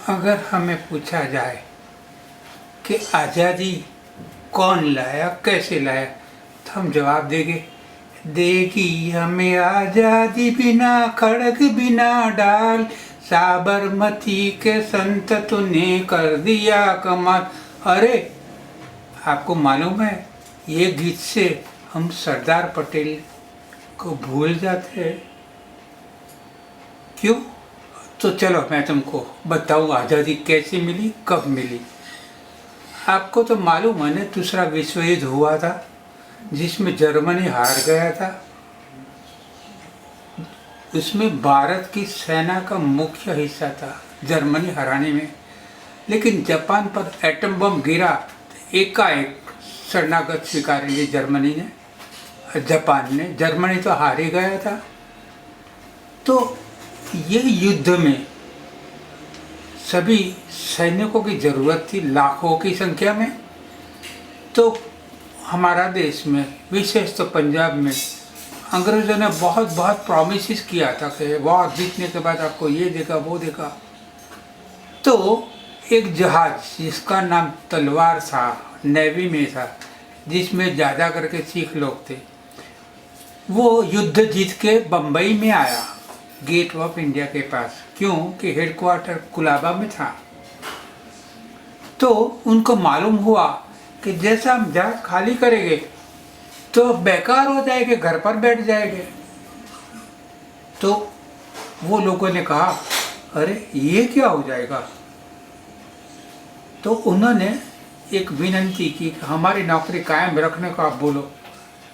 अगर हमें पूछा जाए कि आज़ादी कौन लाया, कैसे लाया, तो हम जवाब देंगे, देगी हमें आज़ादी बिना खड़ग बिना डाल, साबरमती के संत तूने कर दिया कमाल। अरे आपको मालूम है, ये गीत से हम सरदार पटेल को भूल जाते हैं। क्यों? तो चलो मैं तुमको बताऊँ आज़ादी कैसे मिली, कब मिली। आपको तो मालूम है ना, दूसरा विश्व युद्ध हुआ था जिसमें जर्मनी हार गया था। उसमें भारत की सेना का मुख्य हिस्सा था जर्मनी हराने में, लेकिन जापान पर एटम बम गिरा तो एकाएक शरणागत स्वीकार ली जर्मनी ने, जापान ने। जर्मनी तो हार ही गया था। तो ये युद्ध में सभी सैनिकों की ज़रूरत थी, लाखों की संख्या में। तो हमारा देश में, विशेष तो पंजाब में, अंग्रेज़ों ने बहुत बहुत प्रॉमिसेस किया था कि वॉर जीतने के बाद आपको ये देगा वो देगा। तो एक जहाज़ जिसका नाम तलवार था, नेवी में था, जिसमें ज़्यादा करके सिख लोग थे, वो युद्ध जीत के बम्बई में आया, गेट ऑफ इंडिया के पास। क्यों? कि हेडक्वार्टर कुलाबा में था। तो उनको मालूम हुआ कि जैसा हम जहाज खाली करेंगे तो बेकार हो जाएंगे, घर पर बैठ जाएंगे। तो वो लोगों ने कहा, अरे ये क्या हो जाएगा। तो उन्होंने एक विनती की कि हमारी नौकरी कायम रखने को आप बोलो।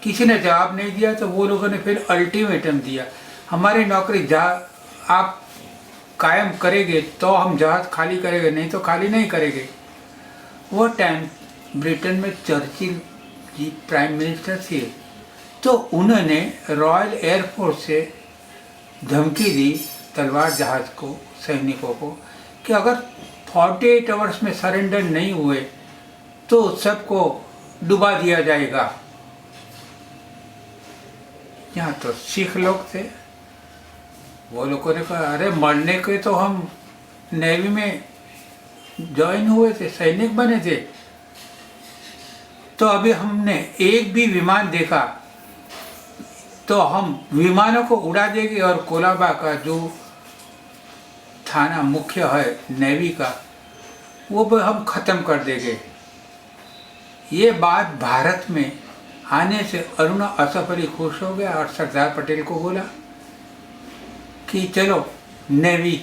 किसी ने जवाब नहीं दिया। तो वो लोगों ने फिर अल्टीमेटम दिया, हमारी नौकरी आप कायम करेंगे तो हम जहाज खाली करेंगे, नहीं तो खाली नहीं करेंगे। वो टाइम ब्रिटेन में चर्चिल जी प्राइम मिनिस्टर थे। तो उन्होंने रॉयल एयरफोर्स से धमकी दी तलवार जहाज को, सैनिकों को, कि अगर 48 आवर्स में सरेंडर नहीं हुए तो सबको डुबा दिया जाएगा। यहाँ तो सिख लोग थे। वो लोगों ने कहा, अरे मरने के तो हम नेवी में ज्वाइन हुए थे, सैनिक बने थे। तो अभी हमने एक भी विमान देखा तो हम विमानों को उड़ा देंगे और कोलाबा का जो थाना मुख्य है नेवी का, वो भी हम ख़त्म कर देंगे। ये बात भारत में आने से अरुणा असफ अली खुश हो गया और सरदार पटेल को बोला कि चलो नेवी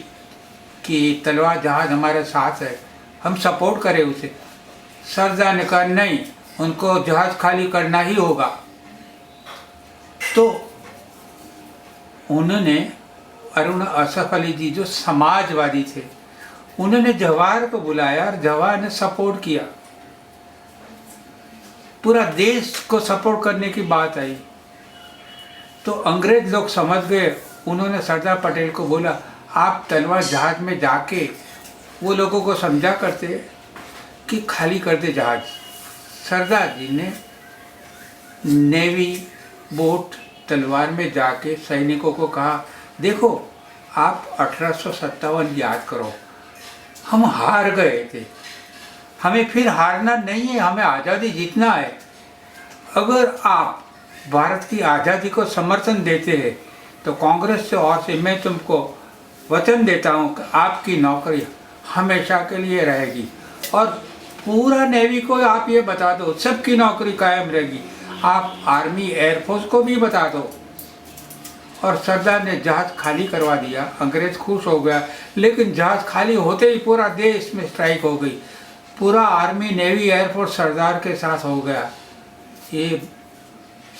की तलवार जहाज हमारे साथ है, हम सपोर्ट करें उसे। सरदार ने कहा नहीं, उनको जहाज खाली करना ही होगा। तो उन्होंने, अरुणा असफ अली जी जो समाजवादी थे, उन्होंने जवाहर को बुलाया और जवाहर ने सपोर्ट किया। पूरा देश को सपोर्ट करने की बात आई। तो अंग्रेज लोग समझ गए। उन्होंने सरदार पटेल को बोला, आप तलवार जहाज में जाके वो लोगों को समझा करते कि खाली कर दे जहाज। सरदार जी ने नेवी बोट तलवार में जाके सैनिकों को कहा, देखो आप 1857 याद करो, हम हार गए थे, हमें फिर हारना नहीं है, हमें आज़ादी जीतना है। अगर आप भारत की आज़ादी को समर्थन देते हैं तो कांग्रेस से और से मैं तुमको वचन देता हूँ कि आपकी नौकरी हमेशा के लिए रहेगी, और पूरा नेवी को आप ये बता दो सबकी नौकरी कायम रहेगी। आप आर्मी एयरफोर्स को भी बता दो। और सरदार ने जहाज़ खाली करवा दिया। अंग्रेज खुश हो गया, लेकिन जहाज़ खाली होते ही पूरा देश में स्ट्राइक हो गई। पूरा आर्मी नेवी एयरफोर्स सरदार के साथ हो गया। ये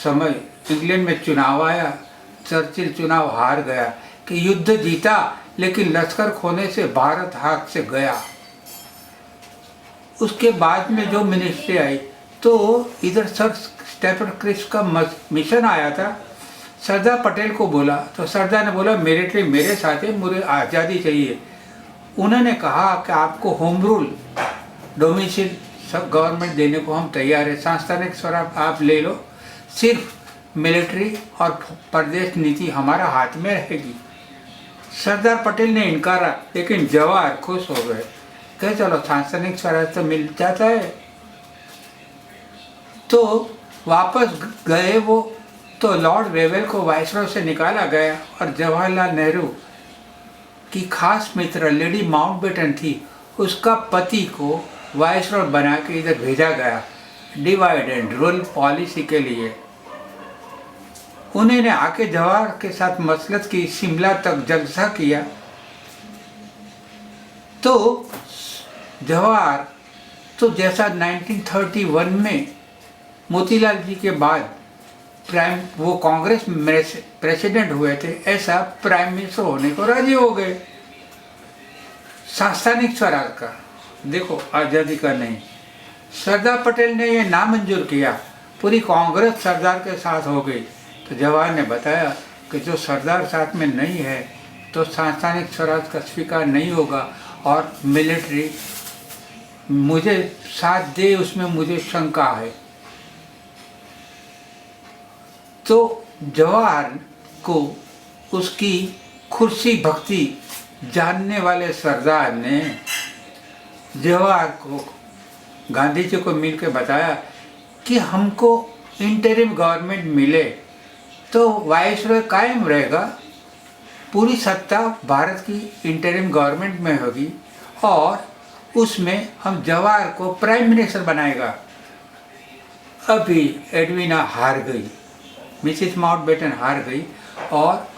समय इंग्लैंड में चुनाव आया, चर्चिल चुनाव हार गया कि युद्ध जीता, लेकिन लश्कर खोने से भारत हाथ से गया। उसके बाद में जो मिनिस्ट्री आई, तो इधर सर स्टेफन क्रिप्स का मिशन आया था। सरदार पटेल को बोला तो सरदार ने बोला, मिलिट्री मेरे साथ है, मुझे आज़ादी चाहिए। उन्होंने कहा कि आपको होम रूल डोमिसाइल सब गवर्नमेंट देने को हम तैयार है, सांस्थानिक स्वराज आप ले लो, सिर्फ मिलिट्री और प्रदेश नीति हमारा हाथ में रहेगी। सरदार पटेल ने इनकारा, लेकिन जवाहर खुश हो गए कि चलो सांसनिक स्वराज तो मिल जाता है। तो वापस गए वो, तो लॉर्ड वेवेल को वायसरॉय से निकाला गया और जवाहरलाल नेहरू की खास मित्र लेडी माउंटबेटन थी, उसका पति को वायसरॉय बना के इधर भेजा गया डिवाइड एंड रूल पॉलिसी के लिए। उन्होंने आके जवाहर के साथ मसलत की, शिमला तक जलसा किया। तो जवाहर तो जैसा 1931 में मोतीलाल जी के बाद वो कांग्रेस में प्रेसिडेंट हुए थे, ऐसा प्राइम मिनिस्टर होने को राजी हो गए। सांस्थानिक स्वराज का देखो, आज़ादी का नहीं। सरदार पटेल ने ये नामंजूर किया, पूरी कांग्रेस सरदार के साथ हो गई। तो जवाहर ने बताया कि जो सरदार साथ में नहीं है तो सांस्थानिक स्वराज का स्वीकार नहीं होगा, और मिलिट्री मुझे साथ दे उसमें मुझे शंका है। तो जवाहर को उसकी कुर्सी भक्ति जानने वाले सरदार ने जवाहर को गांधी जी को मिलकर बताया कि हमको इंटरिम गवर्नमेंट मिले तो वायसरॉय कायम रहेगा, पूरी सत्ता भारत की इंटरिम गवर्नमेंट में होगी और उसमें हम जवाहर को प्राइम मिनिस्टर बनाएगा। अभी एडविना हार गई, मिसेस माउंटबेटन हार गई, और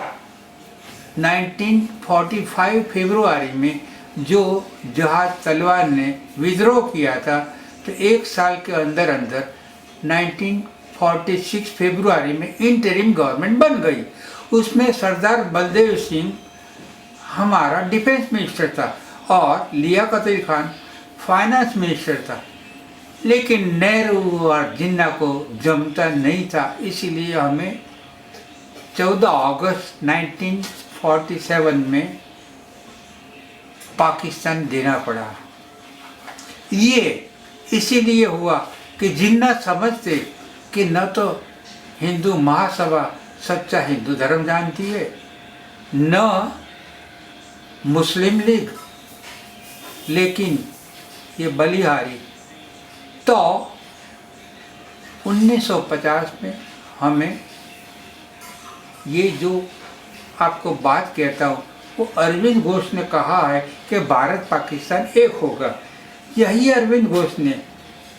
1945 फरवरी में जो जहाज तलवार ने विद्रोह किया था, तो एक साल के अंदर अंदर 1946 फरवरी में इंटरिम गवर्नमेंट बन गई। उसमें सरदार बलदेव सिंह हमारा डिफेंस मिनिस्टर था और लियाकत अली खान फाइनेंस मिनिस्टर था। लेकिन नेहरू और जिन्ना को जमता नहीं था, इसीलिए हमें 14 अगस्त 1947 में पाकिस्तान देना पड़ा। ये इसीलिए हुआ कि जिन्ना समझते कि न तो हिंदू महासभा सच्चा हिंदू धर्म जानती है, न मुस्लिम लीग, लेकिन ये बलिहारी। तो 1950 में हमें ये जो आपको बात कहता हूँ वो अरविंद घोष ने कहा है कि भारत पाकिस्तान एक होगा। यही अरविंद घोष ने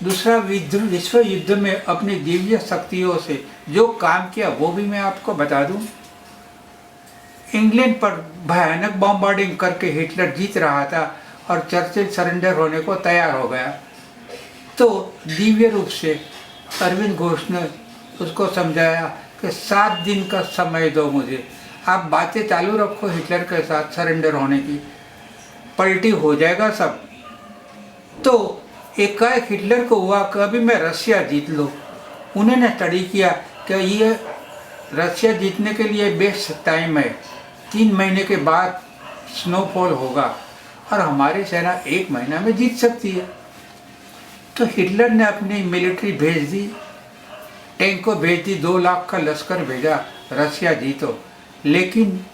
दूसरा विश्व युद्ध में अपनी दिव्य शक्तियों से जो काम किया वो भी मैं आपको बता दूं। इंग्लैंड पर भयानक बॉम्बार्डिंग करके हिटलर जीत रहा था और चर्चिल सरेंडर होने को तैयार हो गया। तो दिव्य रूप से अरविंद घोष ने उसको समझाया कि 7 दिन का समय दो मुझे, आप बातें चालू रखो हिटलर के साथ सरेंडर होने की, पलटी हो जाएगा सब। तो एकाएक हिटलर को हुआ कि अभी मैं रशिया जीत लूँ। उन्होंने स्टडी किया कि ये रशिया जीतने के लिए बेस्ट टाइम है, 3 महीने के बाद स्नोफॉल होगा और हमारी सेना 1 महीना में जीत सकती है। तो हिटलर ने अपनी मिलिट्री भेज दी, टैंक को भेज दी, 2 लाख का लश्कर भेजा, रशिया जीतो। लेकिन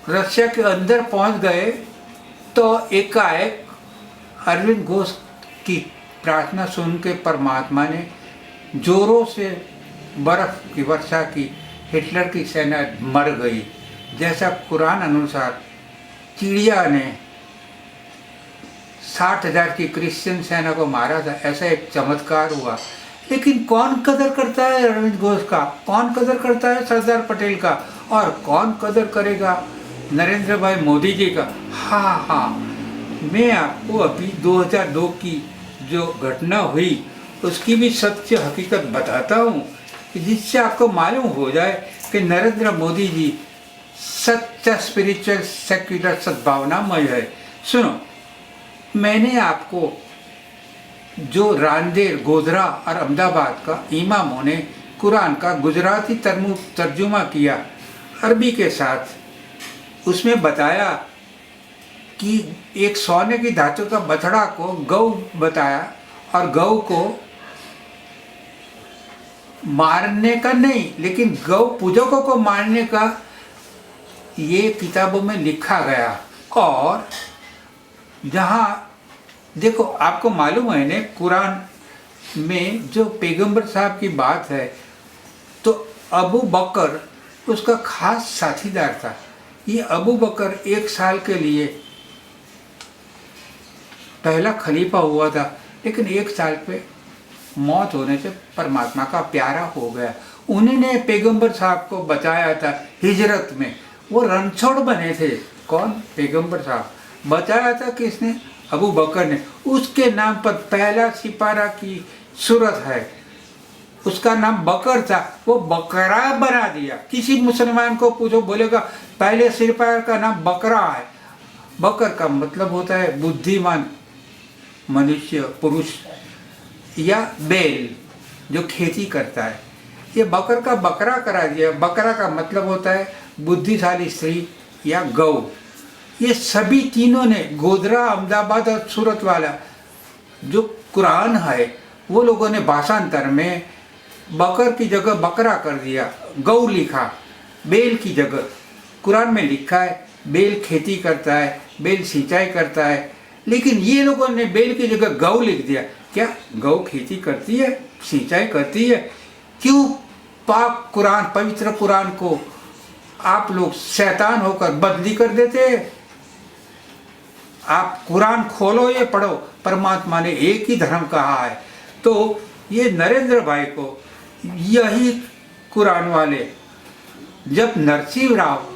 रशिया के अंदर पहुंच गए तो एकाएक अरविंद घोष की प्रार्थना सुन के परमात्मा ने जोरों से बर्फ की वर्षा की, हिटलर की सेना मर गई। जैसा कुरान अनुसार चिड़िया ने 60,000 की क्रिश्चियन सेना को मारा था, ऐसा एक चमत्कार हुआ। लेकिन कौन कदर करता है अरविंद घोष का, कौन कदर करता है सरदार पटेल का, और कौन कदर करेगा नरेंद्र भाई मोदी जी का। हाँ, मैं आपको अभी 2002 की जो घटना हुई उसकी भी सत्य हकीकत बताता हूँ, जिससे आपको मालूम हो जाए कि नरेंद्र मोदी जी सच्चा स्पिरिचुअल सेक्युलर सद्भावनामय है। सुनो, मैंने आपको जो रांदेर, गोधरा और अहमदाबाद का इमामों ने कुरान का गुजराती तर्जुमा किया अरबी के साथ, उसमें बताया कि एक सोने की धातु का बछड़ा को गौ बताया, और गौ को मारने का नहीं लेकिन गौ पूजकों को मारने का ये किताबों में लिखा गया। और जहाँ देखो, आपको मालूम है ने कुरान में जो पैगंबर साहब की बात है, तो अबू बकर उसका खास साथीदार था। ये अबू बकर 1 साल के लिए पहला खलीफा हुआ था, लेकिन 1 साल पे मौत होने से परमात्मा का प्यारा हो गया। उन्होंने पैगंबर साहब को बचाया था हिजरत में, वो रणछोड़ बने थे। कौन? पैगंबर साहब। बचाया था किसने? अबू बकर ने। उसके नाम पर पहला सिपारा की सूरत है, उसका नाम बकर था, वो बकरा बना दिया। किसी मुसलमान को पूछो, बोलेगा पहले सिपारा का नाम बकरा है। बकर का मतलब होता है बुद्धिमान मनुष्य, पुरुष, या बैल जो खेती करता है। ये बकर का बकरा करा दिया। बकरा का मतलब होता है बुद्धिशाली स्त्री या गौ। ये सभी तीनों ने, गोधरा, अहमदाबाद और सूरत वाला जो कुरान है, वो लोगों ने भाषांतर में बकर की जगह बकरा कर दिया, गौ लिखा बैल की जगह। कुरान में लिखा है बैल खेती करता है, बैल सिंचाई करता है, लेकिन ये लोगों ने बैल की जगह गौ लिख दिया। क्या गौ खेती करती है, सिंचाई करती है? क्यों पाक कुरान, पवित्र कुरान को आप लोग शैतान होकर बदली कर देते हैं? आप कुरान खोलो, ये पढ़ो, परमात्मा ने एक ही धर्म कहा है। तो ये नरेंद्र भाई को यही कुरान वाले, जब नरसिंह राव